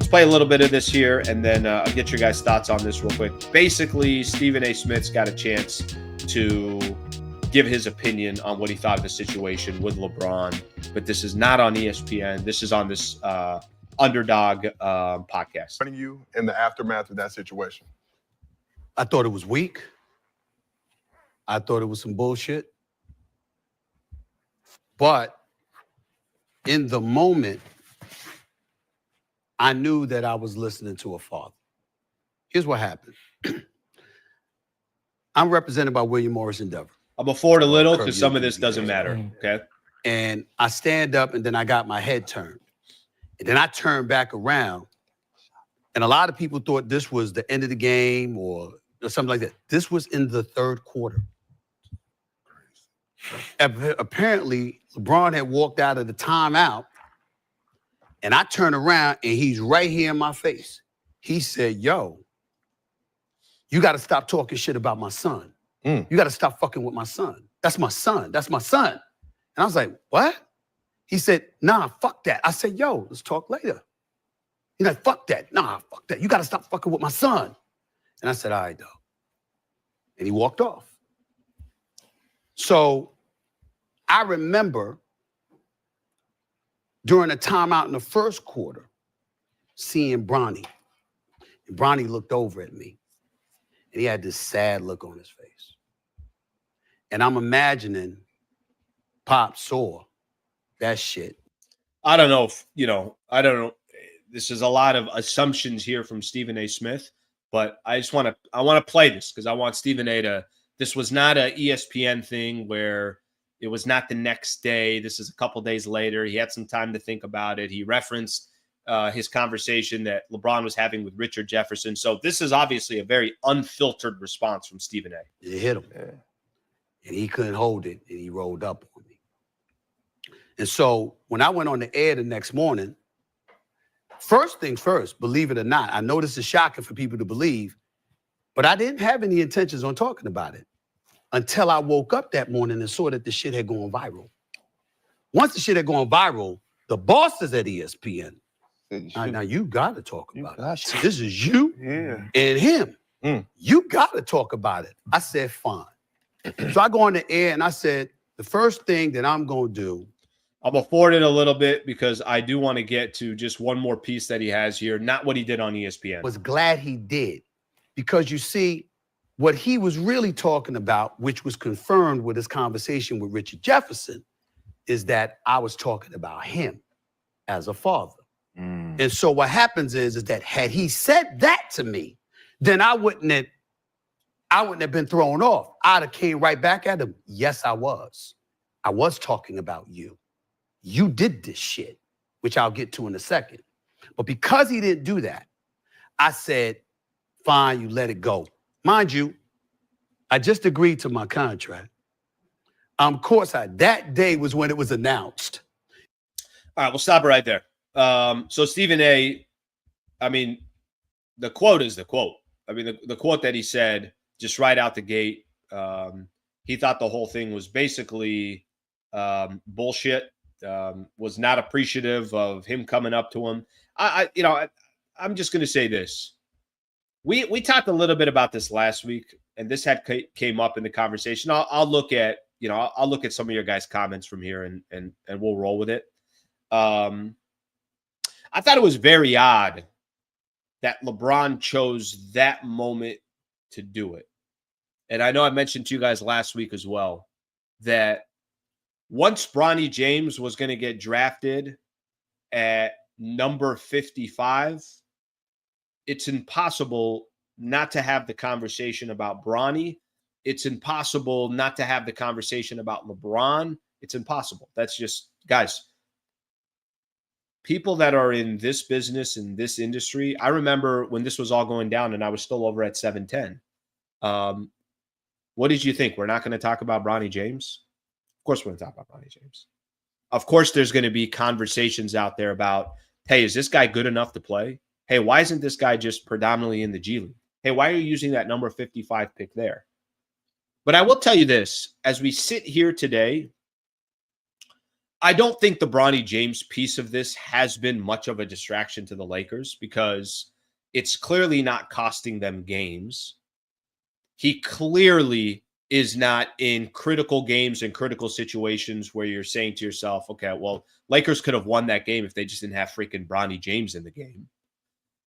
play a little bit of this here, and then I'll get your guys' thoughts on this real quick. Basically, Stephen A. Smith's got a chance to give his opinion on what he thought of the situation with LeBron, but this is not on ESPN. This is on this Underdog podcast. You in the aftermath of that situation? I thought it was weak. I thought it was some bullshit. But in the moment, I knew that I was listening to a father. Here's what happened. I'm represented by William Morris Endeavor. I'll move forward a little because some of this doesn't matter, okay? And I stand up, and then I got my head turned. And then I turned back around, and a lot of people thought this was the end of the game or something like that. This was in the third quarter. Apparently, LeBron had walked out of the timeout, and I turned around, and he's right here in my face. He said, yo, you got to stop talking shit about my son. You got to stop fucking with my son. That's my son. That's my son. And I was like, what? He said, nah, fuck that. I said, yo, let's talk later. He's like, fuck that. Nah, fuck that. You got to stop fucking with my son. And I said, all right, dog. And he walked off. So I remember during a timeout in the first quarter, seeing Bronny. And Bronny looked over at me, and he had this sad look on his face. And I'm imagining Pop saw that shit. I don't know if, I don't know. This is a lot of assumptions here from Stephen A. Smith, but I want to play this because I want Stephen A. This was not a ESPN thing where it was not the next day. This is a couple days later. He had some time to think about it. He referenced his conversation that LeBron was having with Richard Jefferson. So this is obviously a very unfiltered response from Stephen A. It hit him. Yeah. And he couldn't hold it, and he rolled up on me. And so when I went on the air the next morning, first things first, believe it or not, I know this is shocking for people to believe, but I didn't have any intentions on talking about it until I woke up that morning and saw that the shit had gone viral. Once the shit had gone viral, the bosses at ESPN, now you got to talk about it. This is you and him. You got to talk about it. I said, fine. So I go on the air and I said, the first thing that I'm going to do. I'll afford it a little bit because I do want to get to just one more piece that he has here, not what he did on ESPN. Was glad he did. Because you see, what he was really talking about, which was confirmed with his conversation with Richard Jefferson, is that I was talking about him as a father. And so what happens is that had he said that to me, then I wouldn't have been thrown off. I'd have came right back at him. Yes, I was. I was talking about you. You did this shit, which I'll get to in a second. But because he didn't do that, I said, fine, you let it go. Mind you, I just agreed to my contract. Courtside. That day was when it was announced. All right, we'll stop it right there. So Stephen A., I mean, the quote is the quote. I mean, the quote that he said just right out the gate, he thought the whole thing was basically bullshit, was not appreciative of him coming up to him. I'm just going to say this. We talked a little bit about this last week, and this came up in the conversation. I'll look at some of your guys' comments from here, and we'll roll with it. I thought it was very odd that LeBron chose that moment to do it. And I know I mentioned to you guys last week as well that once Bronny James was going to get drafted at number 55, it's impossible not to have the conversation about Bronny. It's impossible not to have the conversation about LeBron. It's impossible. That's just, guys, people that are in this business, in this industry, I remember when this was all going down and I was still over at 710. What did you think? We're not going to talk about Bronny James? Of course we're going to talk about Bronny James. Of course there's going to be conversations out there about, hey, is this guy good enough to play? Hey, why isn't this guy just predominantly in the G League? Hey, why are you using that number 55 pick there? But I will tell you this, as we sit here today, I don't think the Bronny James piece of this has been much of a distraction to the Lakers because it's clearly not costing them games. He clearly is not in critical games and critical situations where you're saying to yourself, okay, well, Lakers could have won that game if they just didn't have freaking Bronny James in the game.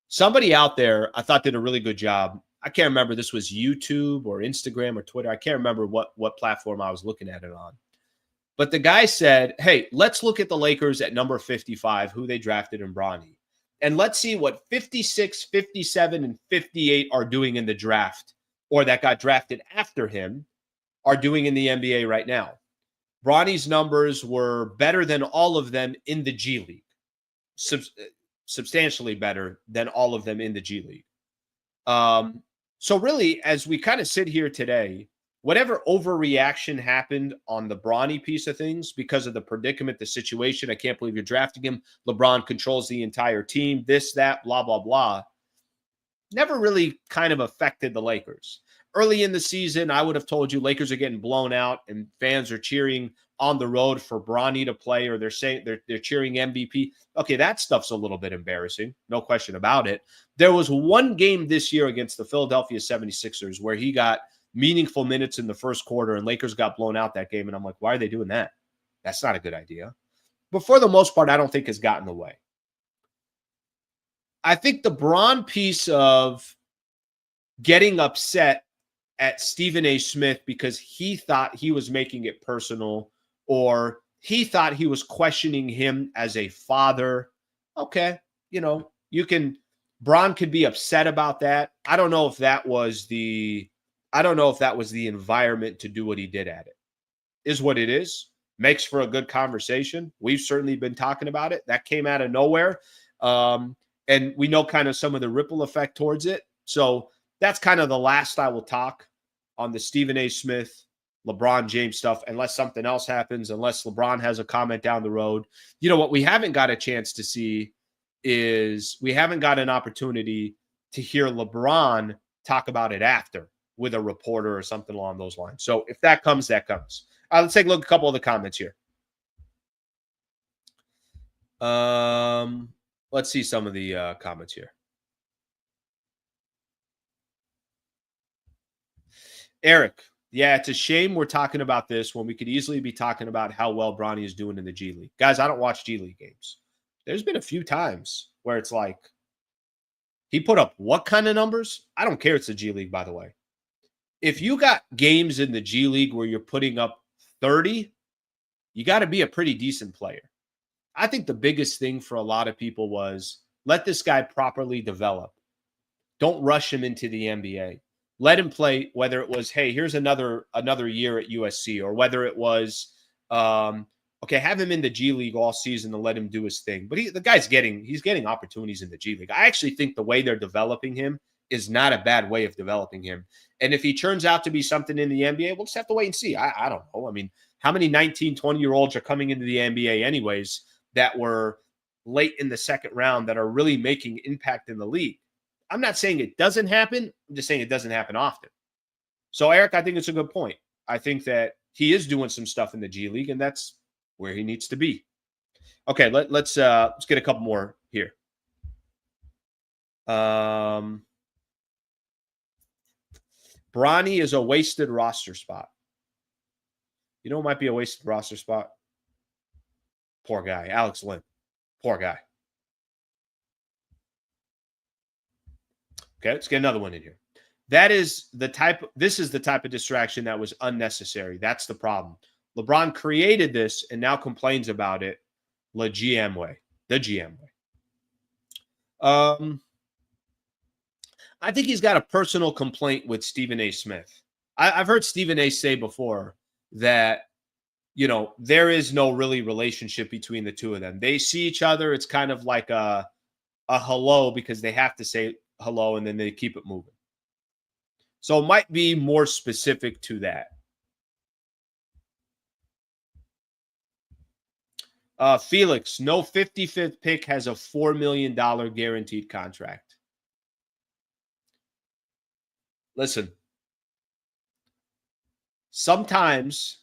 Somebody out there, I thought, did a really good job. I can't remember, this was YouTube or Instagram or Twitter. I can't remember what platform I was looking at it on. But the guy said, hey, let's look at the Lakers at number 55, who they drafted in Bronny. And let's see what 56, 57, and 58 are doing in the draft, or that got drafted after him, are doing in the NBA right now. Bronny's numbers were better than all of them in the G League. Substantially better than all of them in the G League. So really, as we kind of sit here today, whatever overreaction happened on the Bronny piece of things because of the predicament, the situation, I can't believe you're drafting him. LeBron controls the entire team, this, that, blah, blah, blah. Never really kind of affected the Lakers. Early in the season, I would have told you Lakers are getting blown out and fans are cheering on the road for Bronny to play, or they're saying they're cheering MVP. Okay, that stuff's a little bit embarrassing. No question about it. There was one game this year against the Philadelphia 76ers where he got meaningful minutes in the first quarter and Lakers got blown out that game. And I'm like, why are they doing that? That's not a good idea. But for the most part, I don't think has gotten away. I think the Bron piece of getting upset at Stephen A. Smith because he thought he was making it personal, or he thought he was questioning him as a father. Okay, Bron could be upset about that. I don't know if that was the environment to do what he did at it. Is what it is. Makes for a good conversation. We've certainly been talking about it. That came out of nowhere. And we know kind of some of the ripple effect towards it. So that's kind of the last I will talk on the Stephen A. Smith, LeBron James stuff, unless something else happens, unless LeBron has a comment down the road. What we haven't got a chance to see is we haven't got an opportunity to hear LeBron talk about it after with a reporter or something along those lines. So if that comes, that comes. Let's take a look at a couple of the comments here. Let's see some of the comments here. Eric, yeah, it's a shame we're talking about this when we could easily be talking about how well Bronny is doing in the G League. Guys, I don't watch G League games. There's been a few times where it's like, he put up what kind of numbers? I don't care. It's the G League, by the way. If you got games in the G League where you're putting up 30, you got to be a pretty decent player. I think the biggest thing for a lot of people was let this guy properly develop. Don't rush him into the NBA. Let him play, whether it was, hey, here's another year at USC, or whether it was, okay, have him in the G League all season and let him do his thing. But the guy's getting opportunities in the G League. I actually think the way they're developing him is not a bad way of developing him. And if he turns out to be something in the NBA, we'll just have to wait and see. I don't know. I mean, how many 19, 20-year-olds are coming into the NBA anyways that were late in the second round that are really making impact in the league? I'm not saying it doesn't happen. I'm just saying it doesn't happen often. So, Eric, I think it's a good point. I think that he is doing some stuff in the G League, and that's where he needs to be. Okay, let's get a couple more here. Bronny is a wasted roster spot. You know what might be a wasted roster spot? Poor guy, Alex Lim. Poor guy. Okay, let's get another one in here. This is the type of distraction that was unnecessary. That's the problem. LeBron created this and now complains about it the GM way. I think he's got a personal complaint with Stephen A. Smith. I've heard Stephen A. say before that, there is no really relationship between the two of them. They see each other. It's kind of like a hello because they have to say hello and then they keep it moving. So it might be more specific to that. Felix, no 55th pick has a $4 million guaranteed contract. Listen, sometimes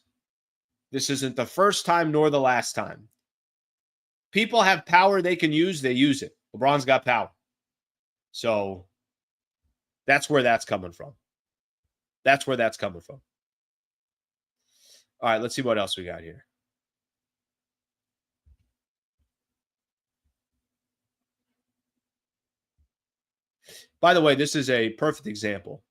This isn't the first time nor the last time. People have power they can use, they use it. LeBron's got power. So that's where that's coming from. That's where that's coming from. All right, let's see what else we got here. By the way, this is a perfect example.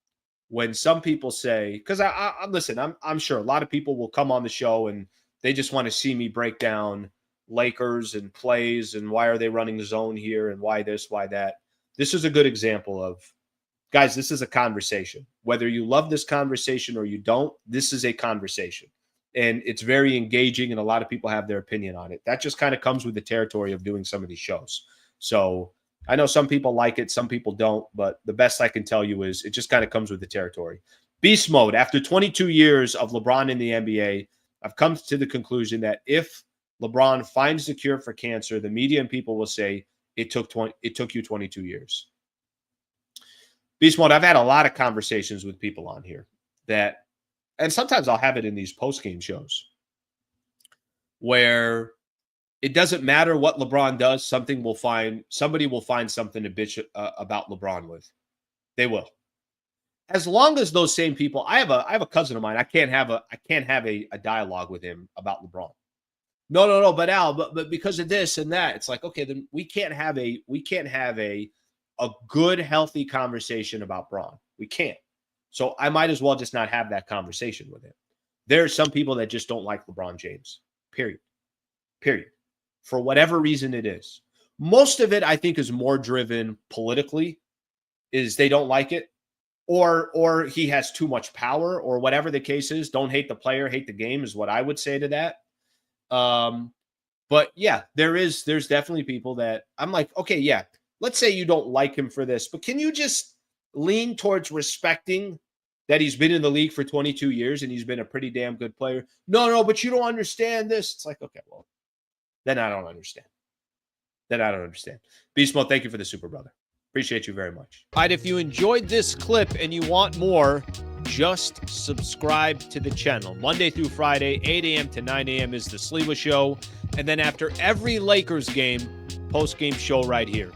When some people say, because I listen, I'm sure a lot of people will come on the show and they just want to see me break down Lakers and plays and why are they running zone here and why this, why that. This is a good example of, guys, this is a conversation. Whether you love this conversation or you don't, this is a conversation. And it's very engaging and a lot of people have their opinion on it. That just kind of comes with the territory of doing some of these shows. So I know some people like it, some people don't, but the best I can tell you is it just kind of comes with the territory. Beast mode. After 22 years of LeBron in the NBA, I've come to the conclusion that if LeBron finds the cure for cancer, the media and people will say it took you 22 years. Beast mode. I've had a lot of conversations with people on here that, and sometimes I'll have it in these post-game shows where it doesn't matter what LeBron does. Somebody will find something to bitch about LeBron with. They will. As long as those same people, I have a cousin of mine. I can't have a dialogue with him about LeBron. No. But Al, but because of this and that, it's like, okay, then we can't have a good, healthy conversation about Bron. We can't. So I might as well just not have that conversation with him. There are some people that just don't like LeBron James. Period. For whatever reason it is. Most of it, I think, is more driven politically, is they don't like it, or he has too much power, or whatever the case is. Don't hate the player, hate the game is what I would say to that. But yeah, there's definitely people that I'm like, okay, yeah, let's say you don't like him for this, but can you just lean towards respecting that he's been in the league for 22 years and he's been a pretty damn good player? No, but you don't understand this. It's like, okay, well, then I don't understand. Beast Mode, thank you for the super, brother. Appreciate you very much. All right, if you enjoyed this clip and you want more, just subscribe to the channel. Monday through Friday, 8 a.m. to 9 a.m. is the Sliwa Show. And then after every Lakers game, post-game show right here.